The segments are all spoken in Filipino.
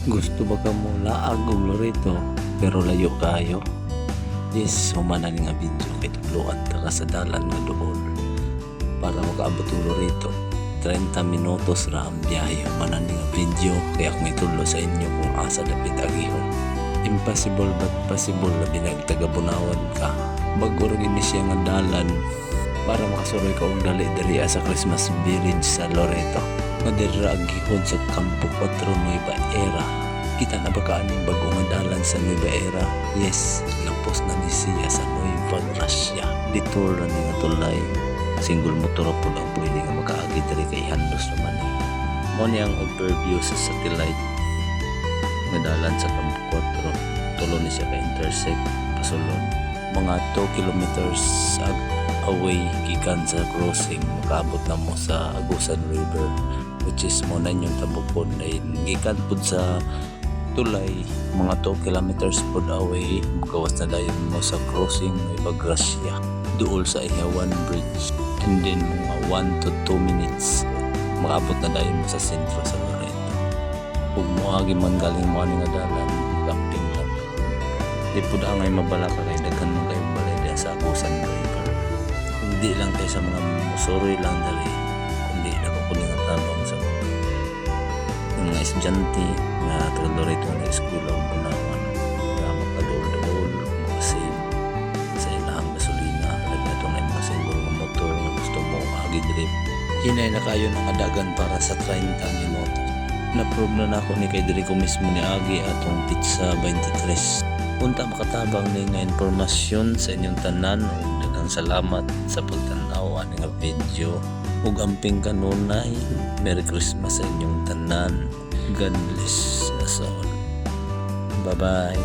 Gusto ba ka mo laag og Loreto pero layo kayo? Yes, humanan nga video kay tuluan ta ka sa dalan nga doon para makaabot og Loreto. 30 minutos ra ang biyahe. Humanan nga video kaya akong itulo sa inyo kung asa dapit agihon. Impossible but possible na binag taga-Bunawan ka. Bago rin ini siya nga dalan para makasuroy ka og dali-dali sa Christmas Village sa Loreto. Madira agihon sa Campo 4 Nueva Era. Kita na ba kaaning bagong dalan sa Nueva Era? Yes, lampos na ni siya sa Nueva Gracia. Detour na nga tulay. Single motor po lang pwede nga makaagi diri kay handos naman eh. Mo niyang overview sa satellite nga dalan sa Campo 4. Tulo ni siya ka intersect pasulod. Mga 2 kilometers away gikan sa crossing makaabot na mo sa Agusan River, which is mo na yung tabukon ay gikan pud sa tulay mga 2 kilometers pud away gawas na dayon mo sa crossing Nueva Gracia duol sa Ihawan Bridge, and then mga 1 to 2 minutes makaabot na dayon mo sa sentro sa Loreto. Ug moagi man galing mo ani nga dalan camping lang di pud angay mabala ka kay daghan mo kayo balay diha sa Agusan River. Hindi lang kayo sa mga musuroy lang dali, kundi nakukunin ang tanong sa mga estudyante na taga-Loreto na eskwela o Bunawan na magpadol-dol kasi sa ilahang gasolina nagnato na yung mga single ng motor na gusto mo agi drip. Hinay na kayo nakadagan para sa 30 minutos. Na-prove na ako ni kay diri ko mismo ni Agi atong pizza 23. Punta makatabang ni nga informasyon sa inyong tanan ug daghang salamat sa pagtanaw ani nga video ug amping kanunay. Merry Christmas sa inyong tanan. God bless us all. Bye bye.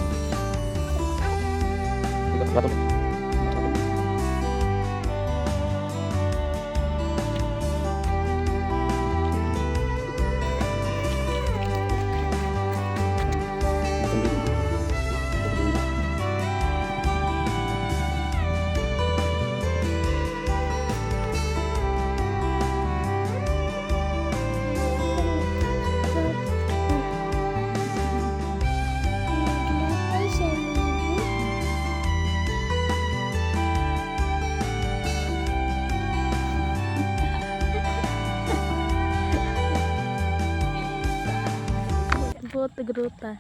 Buot gruta.